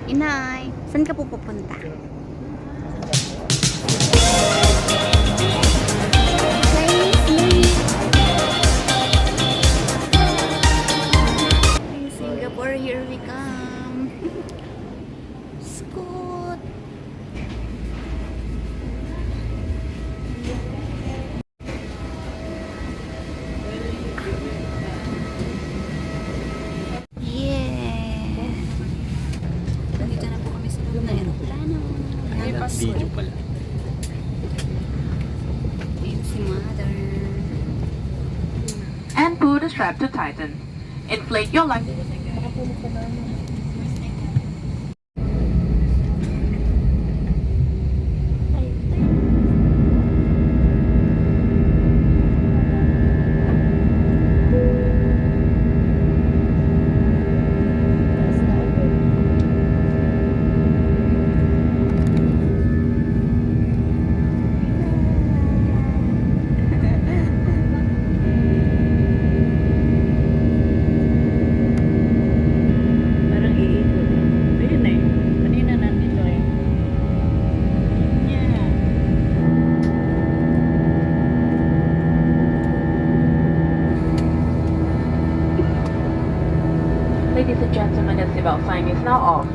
Inay, saan ka po pupunta? Singapore, here we come. Scoot. Yeah. Nandito na po kami sa loob ng aeroplano. Video pala. Ayun si Mother. And pull the strap to tighten. Inflate your life. Ladies and gentlemen, the seatbelt sign is now off.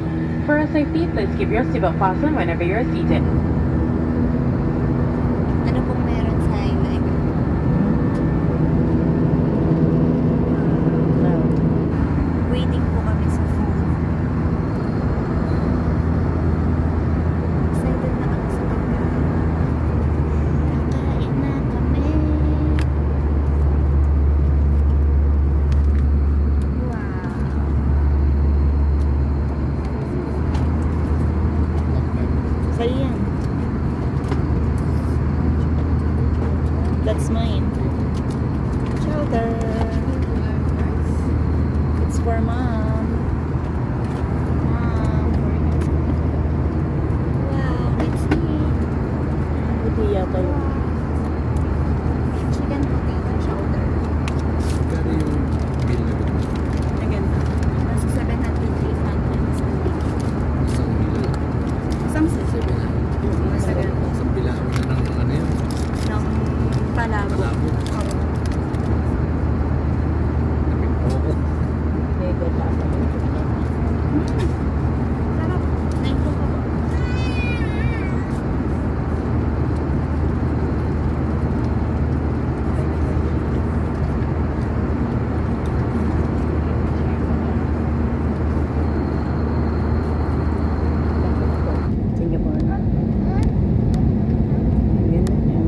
For your safety, please keep your seatbelt fastened whenever you are seated. Ano pong meron sa highlight? Waiting po kami sa food. Excited na kami sa pagkain. Kakain na kami. Wow. Sa'yo yan. That's mine. Chowder. It's for mom. Mom. Wow, let's eat. Hindi yata yun. Chicken potato chowder. Kaya yung bill na ito. Maganda. Nasa 700, 800 something. Isang bill. Isang sisip. Nasa ganun. Isang bilahan na ng ano yun. Ng palabo. Palabo. Oo. Oo. Mega tapa. Sarap. Naito ko. Singapore. Ayan na yan.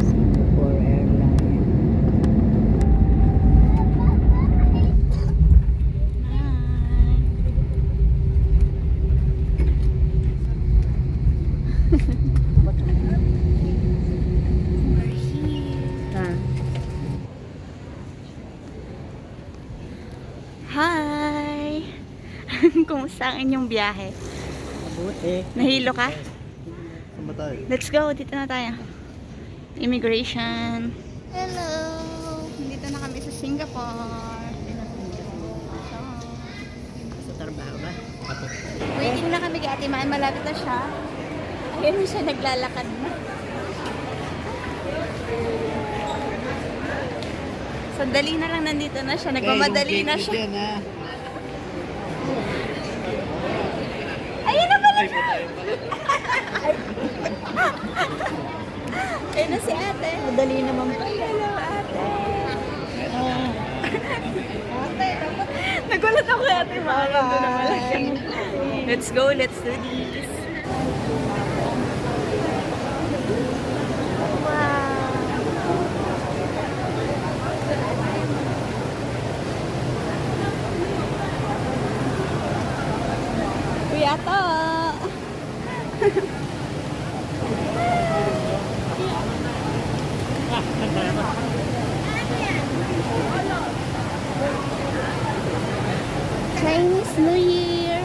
Singapore Airlines. We're here. Hi! Kumusta ang inyong biyahe? Mabuti. Nahilo ka? Saan ba tayo? Let's go, dito na tayo. Immigration. Hello! Dito na kami sa Singapore. Sa trabaho ba? Waiting na kami kay Ate Maan. Malapit na siya. Ayun siya, naglalakad na. Sandali na lang nandito na siya. Nagmamadali na siya. Ayun na pala siya! Ayun na si ate. Madali naman pa. Hello, ate. Ate, nagulat ako kay Ate Maan. Nandun na pala siya. Let's go, let's do this. Kuya to. Chinese New Year.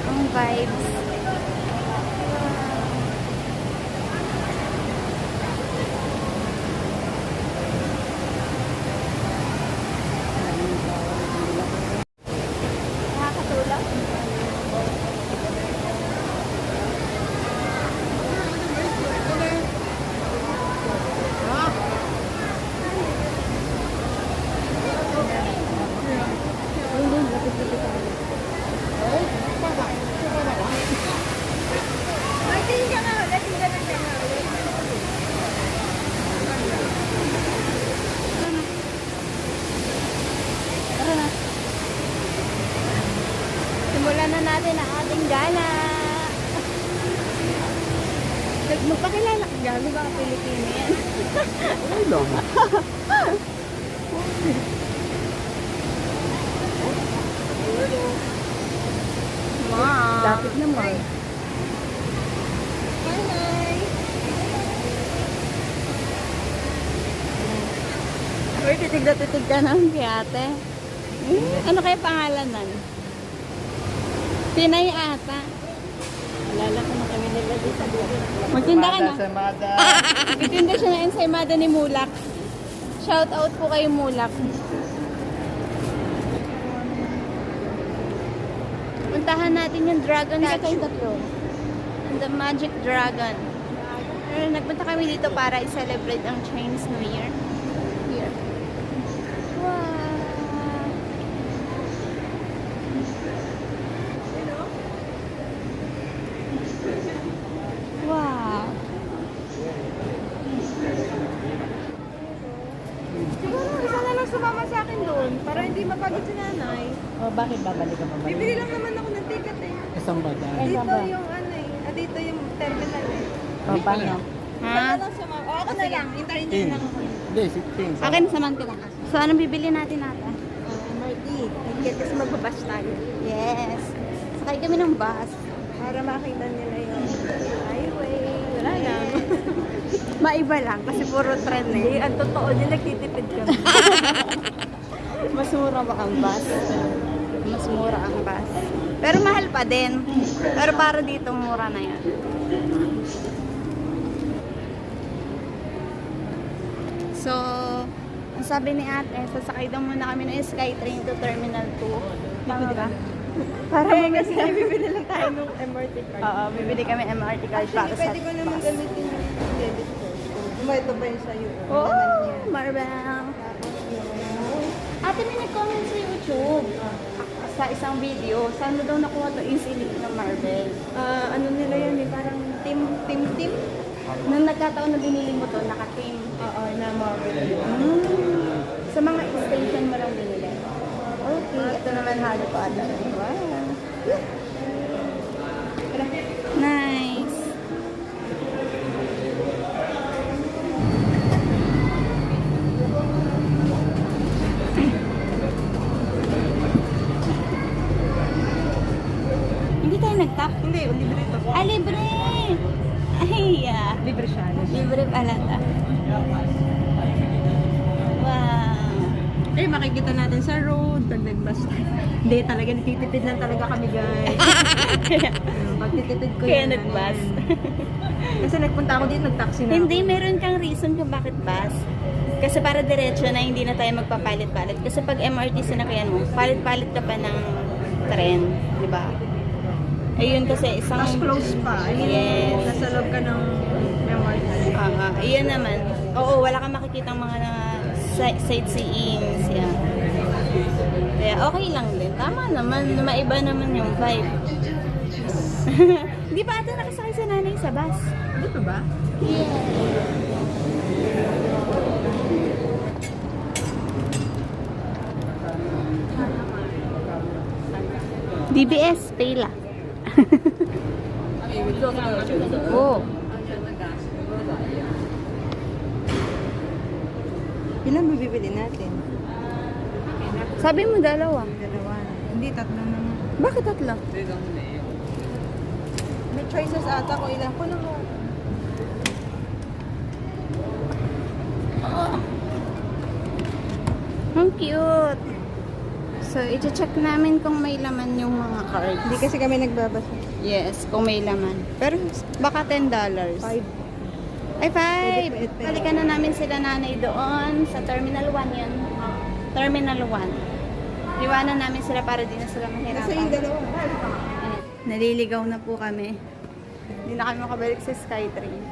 Ang vibes. natin ang ating gala. Magpakilala ka, gago ba ka Pilipino yan? Ay lang. Wow. Lapit naman. Hi! Uy, titig ka naman kay ate. Ano kaya pangalan nun? Pinay ata. Alala ko na kami nila dito sa buhay. Magtinda ka na. Semada. Itinda siya ng ensaymada ni Mulak. Shout out po kay Mulak. Puntahan natin yung dragon statue. The Magic Dragon. Pero nagpunta kami dito para i-celebrate ang Chinese New Year. Here. Wow! Wow! Siguro isa na lang sumama sa akin doon para hindi mapagod si nanay. Bakit babalik ka babalik? Bibili lang naman ako ng ticket eh. Isang baga. Dito yung ano eh. Dito yung terminal eh. Paano? Ha? Ako na lang. Hintayin niyo lang ako. Hindi, 16. Akin, samahan ko lang. So, anong bibili natin ata? MRT. Ticket kasi magbabas tayo. Yes. Sakay kami ng bus. Para makita nila yung highway. Wala lang. Maiba lang kasi puro trend eh. Ang totoo din, nagtitipid kami. Mas mura ba ang bus? Mas mura ang bus. Pero mahal pa din. Pero para dito mura na yan. So, ang sabi ni ate, sasakay daw muna kami ng Skytrain to Terminal 2. Tama ba? Para kasi bibili lang tayo ng MRT card. Oo, bibili kami MRT card para sa Pwede ko naman bus. gamitin yung debit card. Ito pa yung sa'yo. Oo, Marvel. Ate, may nag-comment sa YouTube sa isang video. Saan mo daw nakuha to easily ng Marvel? Ano nila yan eh, parang team. Nung nagkataon na binili mo to, naka-team. Oo, na Marvel. Sa mga station mo lang binili. Okay, ito naman halo ko ata. Wow. Nice. Hindi tayo nag-tap? Hindi, libre ito. Ah, libre! Ay, Libre siya. libre pala ta. Wow. Eh, makikita natin sa road, pag nag-bus tayo. Hindi, talaga, nagtitipid lang talaga kami, guys. Pagtitipid ko Kaya yan, nag-bus. Kasi nagpunta ako dito, nag-taxi na Hindi, meron kang reason kung bakit bus. Kasi para diretso na hindi na tayo magpapalit-palit. Kasi pag MRT sinakyan mo, palit-palit ka pa ng tren, di ba? Ayun kasi isang... Mas close pa. I mean, Yes. nasa loob ka ng MRT. Iyan naman. Oo, wala kang makikitang mga sightseeing siya. Kaya okay lang din. Tama naman, maiba naman yung vibe. Hindi pa ata nakasakay sa nanay sa bus. Hindi pa ba? DBS, Payla. Oh. Ilan ba bibili natin? Sabi mo dalawa. Dalawa. Hindi, tatlo naman. Bakit tatlo? May choices ata ko ilan ko lang. Ang cute. So, i-check namin kung may laman yung mga cards. Hindi kasi kami nagbabasa. Yes, kung may laman. Pero baka $10. 5. Ay, 5! Pwede. Balikan na namin sila nanay doon sa Terminal 1 yan. Terminal 1. Iwanan namin sila para di na sila mahirapan. Kasi yung dalawa. Naliligaw na po kami. Hindi na kami makabalik sa Skytrain.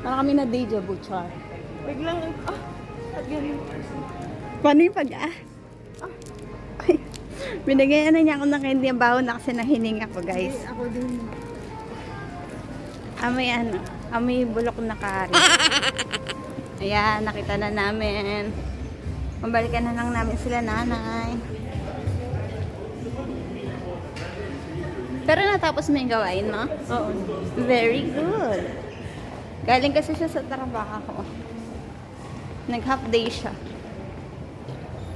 Para kami na deja vu, char. Biglang, at ganun. Paano yung Ay, binigyan na niya ako ng candy ang baho na kasi nahining ako, guys. Ako din. Amoy amoy bulok na kari. Ayan, nakita na namin. Pambalikan na lang namin sila nanay. Pero natapos mo yung gawain mo? Oo. Very good. Galing kasi siya sa trabaho. Nag-half day siya.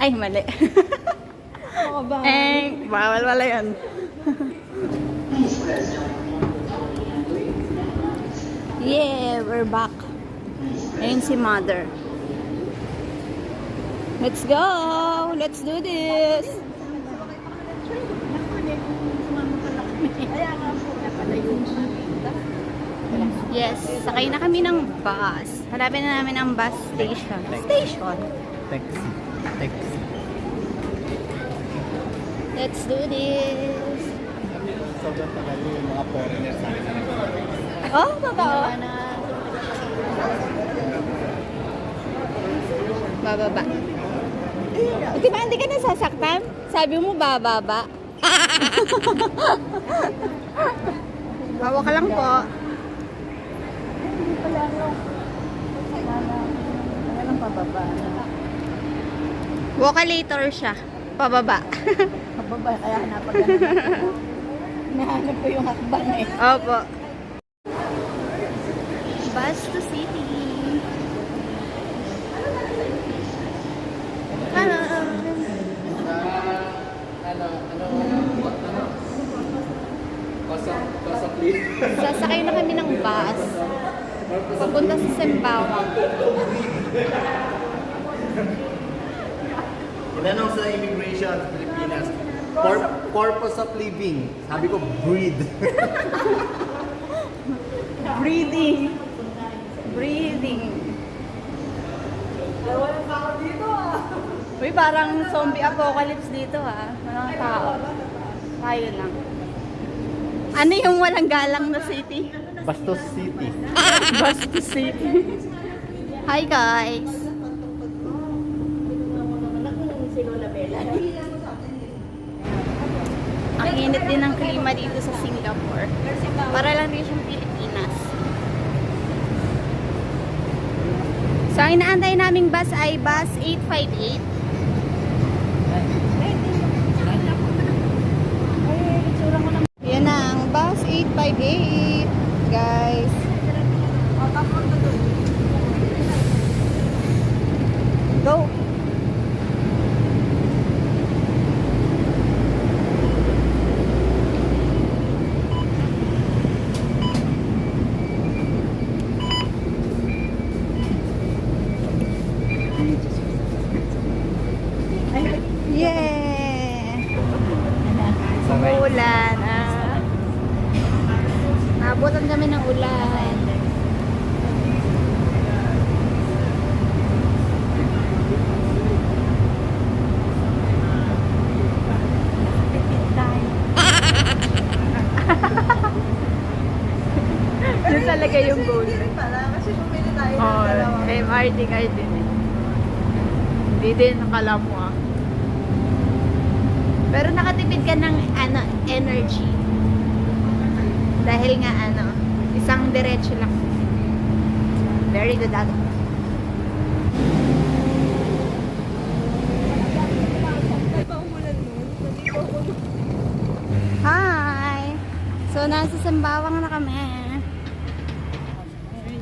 Ay, mali. Oo ba? Bawal wala yun. Yeah, we're back. Ayun si mother. Let's go! Let's do this! Yes, sakay na kami ng bus. Hanapin na namin ang bus station. Station! Taxi. Taxi. Let's do this! Sobrang tagal yung mga foreigner sa akin. Oh, totoo. Bababa. Di ba hindi ka nasasaktan? Sabi mo bababa. Bawa ka lang po. Walang pababa. Walkalator siya. Pababa. Pababa, kaya hanapan ka nahanap ko yung hakbang eh. Opo. Bus to city. Hello. Sasakay na kami ng bus. Papunta sa Sembawang. Tinanong sa immigration sa Pilipinas, purpose of living. Sabi ko, breathe. Breathing. Breathing. Walang tao dito ah. Uy, parang zombie apocalypse dito ah. Walang tao. Tayo lang. Ano yung walang galang na city? Bastos City. Bastos City. Hi guys. Ang init din ng klima dito sa Singapore. Para lang din siyang Pilipinas. So, ang inaantay naming bus ay bus 858. Yan na ang bus 858, guys. Go! Yeah! Umuulan. Naabutan kami ng ulan. Yun talaga yung goal. Pala, kasi bumili tayo ng Oh, dalawa. MRT card din eh. Hindi din nakala mo ah. Pero nakatipid ka ng energy. Dahil nga isang diretso lang. Very good at it. Hi! So, nasa Sembawang na kami.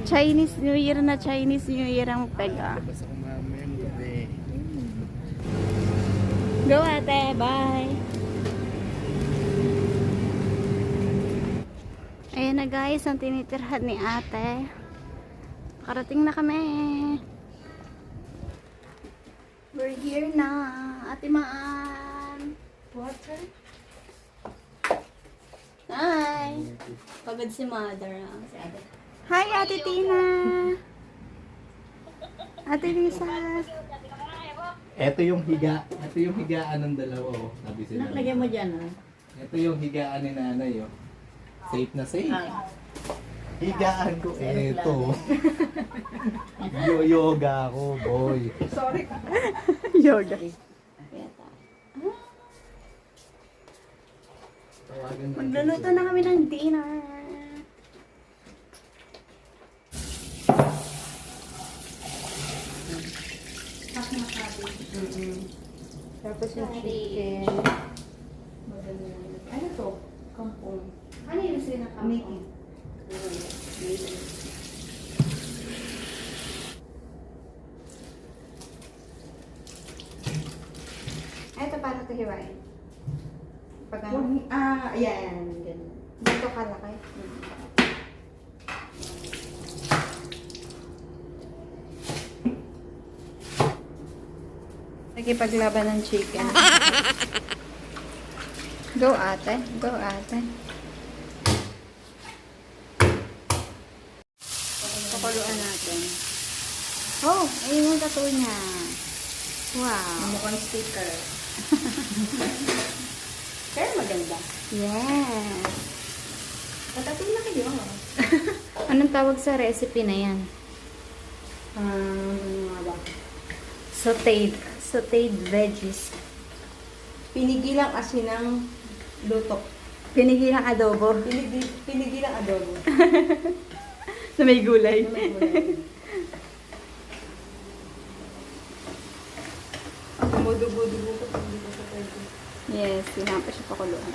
Chinese New Year na Chinese New Year ang pega. Basta kung mamayang gabi. Go ate, bye! Ayan na guys, ang tinitirhan ni ate. Karating na kami. We're here na, Ate Maan. Water? Hi! Pagod si mother. Si ate. Hi, Ate Tina! Ate Lisa! Ito yung higaan ng dalawa, oh. Sabi sila. Lagyan mo dyan ah. Ito yung higaan ni nanay, oh. Safe na safe. Higaan ko, eto. Yoga ako, boy. Sorry. Yoga. Tawagan na. Magluluto na kami ng dinner. Tapos yung chicken. Ano to? Kampong. Ano yung sinakampong? Native. Ito, paano ito hiwain? Pag ano? Ayan. Ganun. Dito kalaki. Nagipaglaban ng chicken. Go ate. Go ate. Pakuluan natin. Oh, ayun yung tattoo niya. Wow. Mukhang sticker. Pero maganda. Yes. Patatin na kayo. Anong tawag sa recipe na yan? Ano nga ba? Sauteed veggies. Pinigilang asinang lutok. Pinigilang adobo. Pinigilang adobo. Na may gulay. Dumudugo-dugo ko pag hindi ko sa pwede. Yes, kailangan pa siya pakuluan.